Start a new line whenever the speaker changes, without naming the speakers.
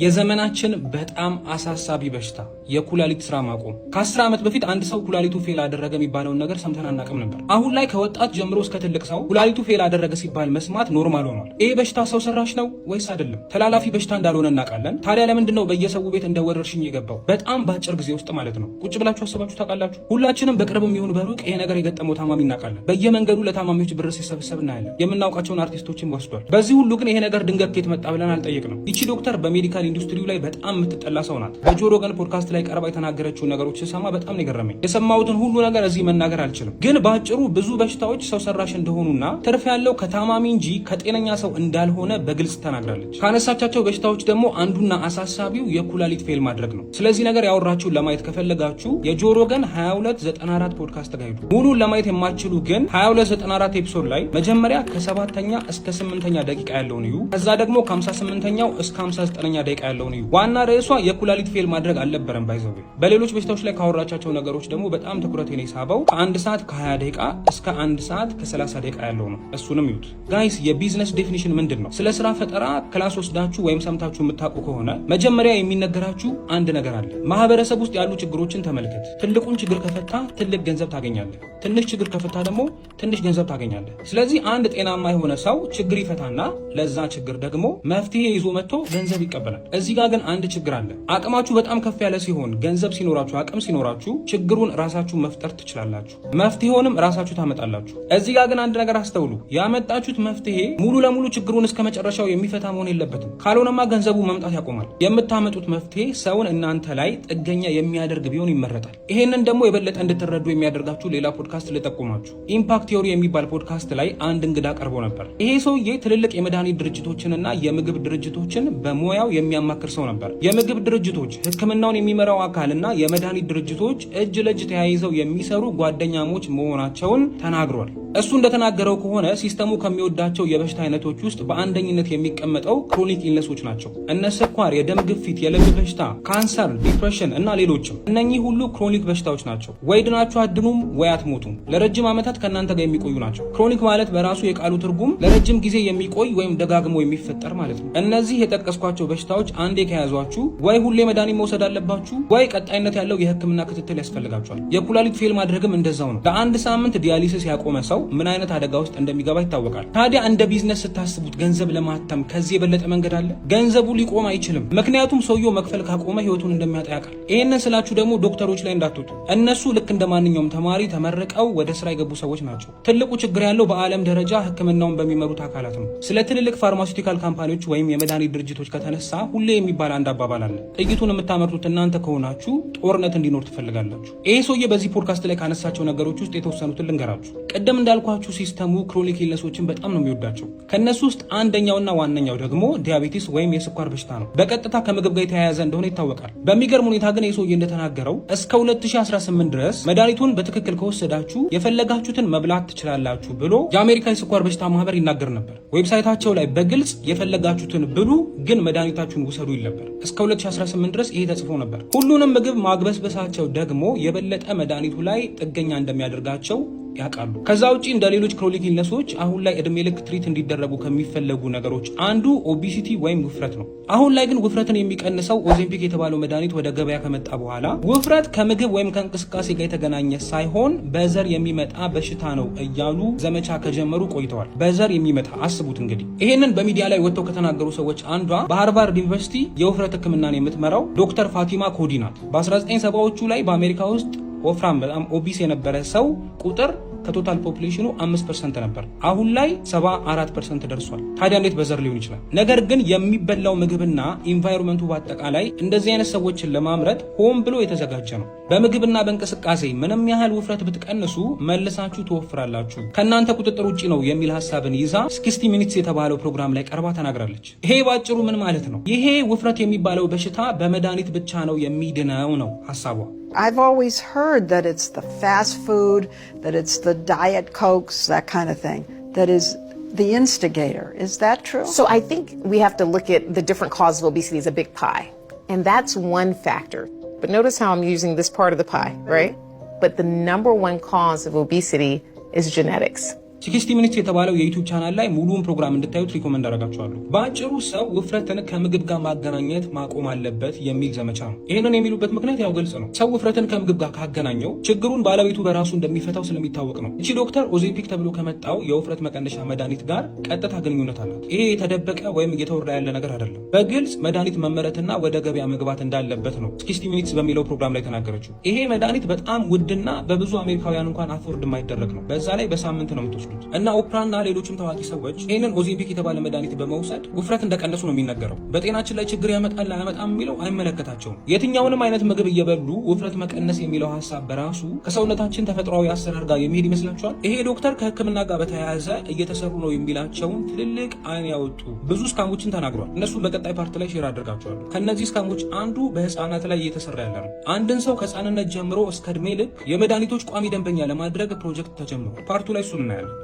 የዘመናችን በጣም አሳሳቢ በሽታ የኩላሊት ስራ ማቆም። ከ10 ዓመት በፊት አንድ ሰው ኩላሊቱ ፌል አደረገ የሚባለውን ነገር ሰምተን አናውቅም ነበር። አሁን ላይ ከወጣት ጀምሮ እስከ ትልቅ ሰው ኩላሊቱ ፌል አደረገ ሲባል መስማት ኖርማል ሆኗል። ይሄ በሽታ ሰው ሰራሽ ነው ወይስ አይደለም? ተላላፊ በሽታ እንዳልሆነ እናውቃለን። ታዲያ ለምንድን ነው በየሰው ቤት እንደ ወረርሽኝ የገባው? በጣም በአጭር ጊዜ ውስጥ ማለት ነው። ቁጭ ብላችሁ አስባችሁ ታውቃላችሁ? ሁላችንም በቅርብም ይሁን በሩቅ ይሄ ነገር የገጠመው ታማሚ እናውቃለን። በየመንገዱ ለታማሚዎች ብር ሲሰበሰብ እናያለን። የምናውቃቸውን አርቲስቶችን ወስዷል። በዚህ ሁሉ ግን ይሄ ነገር ድንገት ከየት መጣ ብለን አልጠየቅንም። ይቺ ዶክተር በሜዲካል ኢንዱስትሪው ላይ በጣም የምትጠላ ሰው ናት። በጆ ሮገን ፖድካስት ላይ ቀርባ የተናገረችውን ነገሮች ስሰማ በጣም ነው የገረመኝ። የሰማሁትን ሁሉ ነገር እዚህ መናገር አልችልም፣ ግን በአጭሩ ብዙ በሽታዎች ሰው ሰራሽ እንደሆኑና ትርፍ ያለው ከታማሚ እንጂ ከጤነኛ ሰው እንዳልሆነ በግልጽ ተናግራለች። ካነሳቻቸው በሽታዎች ደግሞ አንዱና አሳሳቢው የኩላሊት ፌል ማድረግ ነው። ስለዚህ ነገር ያወራችሁን ለማየት ከፈለጋችሁ የጆ ሮገን 2294 ፖድካስት ጋር ሂዱ። ሙሉን ለማየት የማትችሉ ግን 2294 ኤፒሶድ ላይ መጀመሪያ ከ7ኛ እስከ 8ኛ ደቂቃ ያለውን እዩ። ከዛ ደግሞ ከ58ኛው እስከ 59ኛ ደቂቃ ያለውን እዩ። ዋና ርዕሷ የኩላሊት ፌል ማድረግ አልነበረም ባይዘው። በሌሎች በሽታዎች ላይ ካወራቻቸው ነገሮች ደግሞ በጣም ትኩረቴን የሳበው ከ1 ሰዓት ከ20 ደቂቃ እስከ 1 ሰዓት ከ30 ደቂቃ ያለው ነው። እሱንም ይዩት ጋይስ። የቢዝነስ ዴፊኒሽን ምንድን ነው? ስለ ስራ ፈጠራ ክላስ ወስዳችሁ ወይም ሰምታችሁ የምታውቁ ከሆነ መጀመሪያ የሚነገራችሁ አንድ ነገር አለ። ማህበረሰብ ውስጥ ያሉ ችግሮችን ተመልከት። ትልቁን ችግር ከፈታ ትልቅ ገንዘብ ታገኛለህ። ትንሽ ችግር ከፈታ ደግሞ ትንሽ ገንዘብ ታገኛለህ። ስለዚህ አንድ ጤናማ የሆነ ሰው ችግር ይፈታና ለዛ ችግር ደግሞ መፍትሄ ይዞ መጥቶ ገንዘብ ይቀበላል። እዚህ ጋር ግን አንድ ችግር አለ። አቅማችሁ በጣም ከፍ ያለ ሲሆን፣ ገንዘብ ሲኖራችሁ፣ አቅም ሲኖራችሁ ችግሩን ራሳችሁ መፍጠር ትችላላችሁ። መፍትሄውንም ራሳችሁ ታመጣላችሁ። እዚህ ጋር ግን አንድ ነገር አስተውሉ። ያመጣችሁት መፍትሄ ሙሉ ለሙሉ ችግሩን እስከ መጨረሻው የሚፈታ መሆን የለበትም። ካልሆነማ ገንዘቡ መምጣት ያቆማል። የምታመጡት መፍትሄ ሰውን እናንተ ላይ ጥገኛ የሚያደርግ ቢሆን ይመረጣል። ይሄንን ደግሞ የበለጠ እንድትረዱ የሚያደርጋችሁ ሌላ ፖድካስት ልጠቁማችሁ። ኢምፓክት ቲዮሪ የሚባል ፖድካስት ላይ አንድ እንግዳ ቀርቦ ነበር። ይሄ ሰውዬ ትልልቅ የመድኃኒት ድርጅቶችንና የምግብ ድርጅቶችን በሙያው የሚያማክር ሰው ነበር። የምግብ ድርጅቶች ሕክምናውን የሚመራው አካልና የመድኃኒት ድርጅቶች እጅ ለእጅ ተያይዘው የሚሰሩ ጓደኛሞች መሆናቸውን ተናግሯል። እሱ እንደተናገረው ከሆነ ሲስተሙ ከሚወዳቸው የበሽታ አይነቶች ውስጥ በአንደኝነት የሚቀመጠው ክሮኒክ ኢልነሶች ናቸው። እነ ስኳር፣ የደም ግፊት፣ የልብ በሽታ፣ ካንሰር፣ ዲፕሬሽን እና ሌሎችም። እነኚህ ሁሉ ክሮኒክ በሽታዎች ናቸው። ወይ ድናችሁ አድኑም ወይ አትሞቱም። ለረጅም ዓመታት ከእናንተ ጋር የሚቆዩ ናቸው። ክሮኒክ ማለት በራሱ የቃሉ ትርጉም ለረጅም ጊዜ የሚቆይ ወይም ደጋግሞ የሚፈጠር ማለት ነው። እነዚህ የጠቀስኳቸው በሽታዎች አንዴ ከያዟችሁ ወይ ሁሌ መድኃኒት መውሰድ አለባችሁ ወይ ቀጣይነት ያለው የህክምና ክትትል ያስፈልጋቸዋል። የኩላሊት ፌል ማድረግም እንደዛው ነው። ለአንድ ሳምንት ዲያሊሲስ ያቆመ ሰው ምን አይነት አደጋ ውስጥ እንደሚገባ ይታወቃል። ታዲያ እንደ ቢዝነስ ስታስቡት ገንዘብ ለማተም ከዚህ የበለጠ መንገድ አለ? ገንዘቡ ሊቆም አይችልም። ምክንያቱም ሰውየው መክፈል ካቆመ ህይወቱን እንደሚያጣ ያውቃል። ይሄንን ስላችሁ ደግሞ ዶክተሮች ላይ እንዳትወጡ። እነሱ ልክ እንደ ማንኛውም ተማሪ ተመርቀው ወደ ስራ የገቡ ሰዎች ናቸው። ትልቁ ችግር ያለው በዓለም ደረጃ ህክምናውን በሚመሩት አካላት ነው። ስለ ትልልቅ ፋርማሲውቲካል ካምፓኒዎች ወይም የመድኃኒት ድርጅቶች ከተነሳ ሁሌ የሚባል አንድ አባባል አለ። ጥይቱን የምታመርቱት እናንተ ከሆናችሁ ጦርነት እንዲኖር ትፈልጋላችሁ። ይሄ ሰውዬ በዚህ ፖድካስት ላይ ካነሳቸው ነገሮች ውስጥ የተወሰኑትን ልንገራችሁ። ቅድም እንዳልኳችሁ ሲስተሙ ክሮኒክ ኢልነሶችን በጣም ነው የሚወዳቸው። ከነሱ ውስጥ አንደኛውና ዋነኛው ደግሞ ዲያቤቲስ ወይም የስኳር በሽታ ነው። በቀጥታ ከምግብ ጋር የተያያዘ እንደሆነ ይታወቃል። በሚገርም ሁኔታ ግን ይህ ሰውዬ እንደተናገረው እስከ 2018 ድረስ መድኃኒቱን በትክክል ከወሰዳችሁ የፈለጋችሁትን መብላት ትችላላችሁ ብሎ የአሜሪካ የስኳር በሽታ ማህበር ይናገር ነበር። ዌብሳይታቸው ላይ በግልጽ የፈለጋችሁትን ብሉ ግን መድኃኒታችሁን ውሰዱ ይል ነበር። እስከ 2018 ድረስ ይሄ ተጽፎ ነበር። ሁሉንም ምግብ ማግበስበሳቸው ደግሞ የበለጠ መድኃኒቱ ላይ ጥገኛ እንደሚያደርጋቸው ያውቃሉ። ከዛ ውጪ እንደ ሌሎች ክሮኒክ ኢልነሶች አሁን ላይ እድሜ ልክ ትሪት እንዲደረጉ ከሚፈለጉ ነገሮች አንዱ ኦቢሲቲ ወይም ውፍረት ነው። አሁን ላይ ግን ውፍረትን የሚቀንሰው ኦዜምፒክ የተባለው መድኃኒት ወደ ገበያ ከመጣ በኋላ ውፍረት ከምግብ ወይም ከእንቅስቃሴ ጋር የተገናኘ ሳይሆን በዘር የሚመጣ በሽታ ነው እያሉ ዘመቻ ከጀመሩ ቆይተዋል። በዘር የሚመጣ አስቡት እንግዲህ። ይሄንን በሚዲያ ላይ ወጥተው ከተናገሩ ሰዎች አንዷ በሃርቫርድ ዩኒቨርሲቲ የውፍረት ሕክምናን የምትመራው ዶክተር ፋቲማ ኮዲ ናት። በ1970ዎቹ ላይ በአሜሪካ ውስጥ ወፍራም በጣም ኦቢስ የነበረ ሰው ቁጥር ከቶታል ፖፑሌሽኑ 5% ነበር። አሁን ላይ 74% ደርሷል። ታዲያ እንዴት በዘር ሊሆን ይችላል? ነገር ግን የሚበላው ምግብና ኢንቫይሮንመንቱ በአጠቃላይ እንደዚህ አይነት ሰዎችን ለማምረት ሆን ብሎ የተዘጋጀ ነው። በምግብና በእንቅስቃሴ ምንም ያህል ውፍረት ብትቀንሱ መልሳችሁ ትወፍራላችሁ፣ ከእናንተ ቁጥጥር ውጭ ነው የሚል ሀሳብን ይዛ 60 ሚኒትስ የተባለው ፕሮግራም ላይ ቀርባ ተናግራለች። ይሄ ባጭሩ ምን ማለት ነው? ይሄ ውፍረት የሚባለው በሽታ በመድኃኒት ብቻ ነው የሚድነው ነው ሀሳቧ።
I've always heard that it's the fast food, that it's the diet cokes, that kind of thing, that is the instigator. Is that true?
So I think we have to look at the different causes of obesity as a big pie. And that's one factor. But notice how I'm using this part of the pie, right? But the number one cause of obesity is genetics.
60 ሚኒትስ የተባለው የዩቲዩብ ቻናል ላይ ሙሉውን ፕሮግራም እንድታዩት ሪኮመንድ አደርጋችኋለሁ። በአጭሩ ሰው ውፍረትን ከምግብ ጋር ማገናኘት ማቆም አለበት የሚል ዘመቻ ነው። ይህንን የሚሉበት ምክንያት ያው ግልጽ ነው። ሰው ውፍረትን ከምግብ ጋር ካገናኘው ችግሩን ባለቤቱ በራሱ እንደሚፈታው ስለሚታወቅ ነው። እቺ ዶክተር ኦዜምፒክ ተብሎ ከመጣው የውፍረት መቀነሻ መድኃኒት ጋር ቀጥታ ግንኙነት አላት። ይሄ የተደበቀ ወይም እየተወራ ያለ ነገር አይደለም። በግልጽ መድኃኒት መመረትና ወደ ገበያ መግባት እንዳለበት ነው 60 ሚኒትስ በሚለው ፕሮግራም ላይ ተናገረችው። ይሄ መድኃኒት በጣም ውድና በብዙ አሜሪካውያን እንኳን አፎርድ የማይደረግ ነው። በዛ ላይ በሳምንት ነው የምትወስዱት እና ኦፕራና ሌሎችም ታዋቂ ሰዎች ይህንን ኦዜምፒክ የተባለ መድኃኒት በመውሰድ ውፍረት እንደቀነሱ ነው የሚነገረው። በጤናችን ላይ ችግር ያመጣል አያመጣም የሚለው አይመለከታቸውም። የትኛውንም አይነት ምግብ እየበሉ ውፍረት መቀነስ የሚለው ሀሳብ በራሱ ከሰውነታችን ተፈጥሯዊ አሰራር ጋር የሚሄድ ይመስላችኋል? ይሄ ዶክተር ከሕክምና ጋር በተያያዘ እየተሰሩ ነው የሚላቸውን ትልልቅ አይን ያወጡ ብዙ ስካሞችን ተናግሯል። እነሱም በቀጣይ ፓርት ላይ ሼር አድርጋቸዋለሁ። ከእነዚህ ስካሞች አንዱ በህፃናት ላይ እየተሰራ ያለ ነው። አንድን ሰው ከህፃንነት ጀምሮ እስከ እድሜ ልክ የመድኃኒቶች ቋሚ ደንበኛ ለማድረግ ፕሮጀክት ተጀምሯል። ፓርቱ ላይ እሱን እናያለን።